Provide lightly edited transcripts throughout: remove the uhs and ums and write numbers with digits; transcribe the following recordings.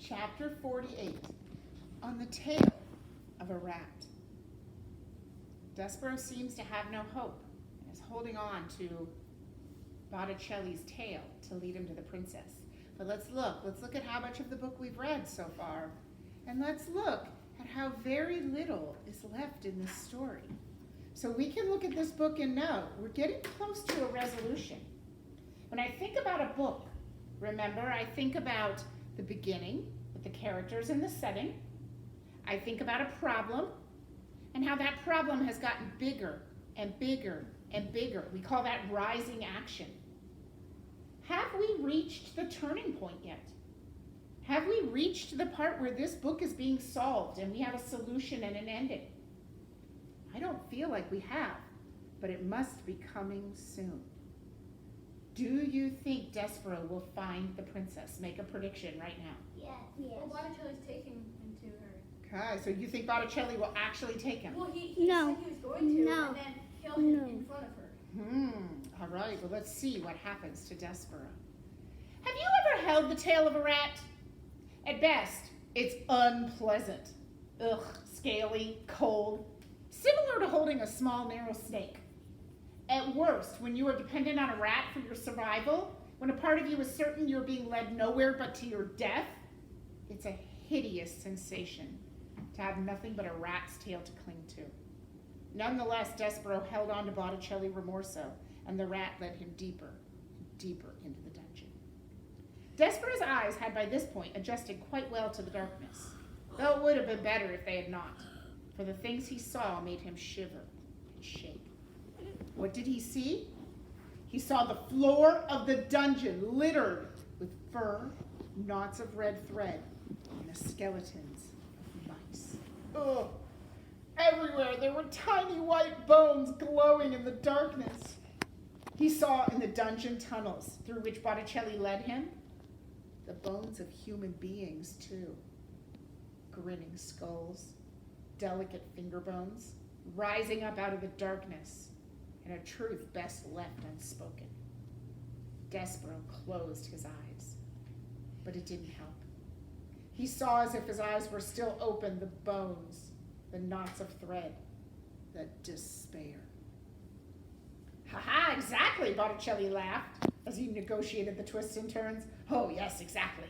Chapter 48, On the Tail of a Rat. Despereaux seems to have no hope and is holding on to Botticelli's tail to lead him to the princess. But let's look at how much of the book we've read so far. And let's look at how very little is left in this story. So we can look at this book and know we're getting close to a resolution. When I think about a book, remember, I think about the beginning with the characters and the setting. I think about a problem and how that problem has gotten bigger and bigger and bigger. We call that rising action. Have we reached the turning point yet? Have we reached the part where this book is being solved and we have a solution and an ending? I don't feel like we have, but it must be coming soon. Do you think Despereaux will find the princess? Make a prediction right now. Yes. Well, Botticelli's taking him to her. Okay, so you think Botticelli will actually take him? Well, he said he was going to, and then kill him in front of her. All right, well, let's see what happens to Despereaux. Have you ever held the tail of a rat? At best, it's unpleasant. Ugh, scaly, cold, similar to holding a small, narrow snake. At worst, when you are dependent on a rat for your survival, when a part of you is certain you're being led nowhere but to your death, it's a hideous sensation to have nothing but a rat's tail to cling to. Nonetheless, Despereaux held on to Botticelli Rimorso, and the rat led him deeper and deeper into the dungeon. Despereaux's eyes had by this point adjusted quite well to the darkness, though it would have been better if they had not, for the things he saw made him shiver and shake. What did he see? He saw the floor of the dungeon littered with fur, knots of red thread, and the skeletons of mice. Ugh! Everywhere there were tiny white bones glowing in the darkness. He saw in the dungeon tunnels through which Botticelli led him the bones of human beings too. Grinning skulls, delicate finger bones, rising up out of the darkness, and a truth best left unspoken. Despereaux closed his eyes, but it didn't help. He saw as if his eyes were still open the bones, the knots of thread, the despair. Ha-ha, exactly, Botticelli laughed as he negotiated the twists and turns. Oh, yes, exactly.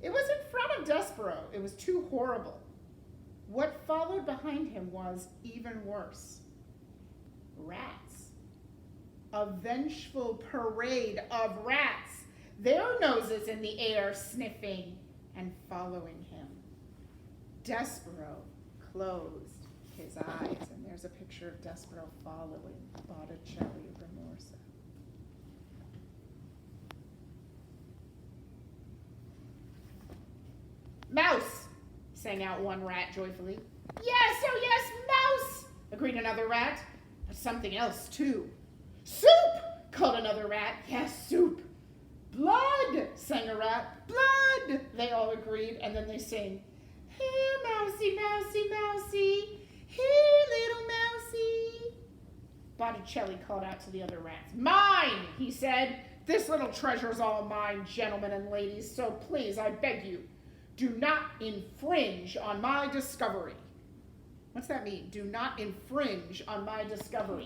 It was in front of Despereaux. It was too horrible. What followed behind him was even worse. Rats. A vengeful parade of rats, their noses in the air sniffing and following him. Despereaux closed his eyes, and there's a picture of Despereaux following Botticelli Rimorso. Mouse, sang out one rat joyfully. Yes, oh yes, mouse, agreed another rat. But something else, too. Soup, called another rat. Yes, soup. Blood, sang a rat. Blood, they all agreed, and then they sing, here, mousy, mousy, mousy, here, little mousy. Botticelli called out to the other rats. Mine, he said. This little treasure's all mine, gentlemen and ladies, so please, I beg you, do not infringe on my discovery. What's that mean? Do not infringe on my discovery.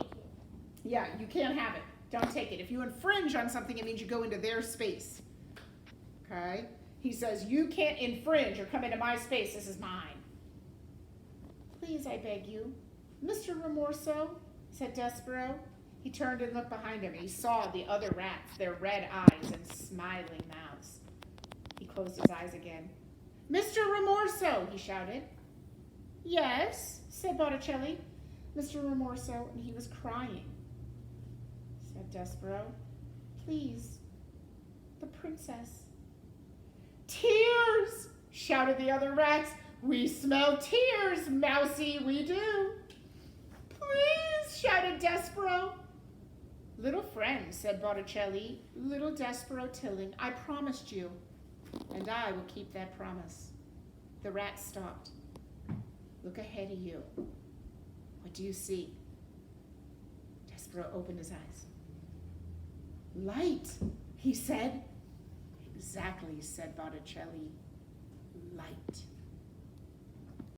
Yeah, you can't have it. Don't take it. If you infringe on something, it means you go into their space. Okay? He says, you can't infringe or come into my space. This is mine. Please, I beg you. Mr. Rimorso, said Despereaux. He turned and looked behind him. He saw the other rats, their red eyes and smiling mouths. He closed his eyes again. Mr. Rimorso, he shouted. Yes, said Botticelli. Mr. Rimorso, and he was crying. Said Despereaux, please, the princess. Tears, shouted the other rats. We smell tears, Mousy, we do. Please, shouted Despereaux. Little friend, said Botticelli, little Despereaux Tilling, I promised you, and I will keep that promise. The rat stopped. Look ahead of you. What do you see? Despereaux opened his eyes. Light, he said. Exactly, said Botticelli.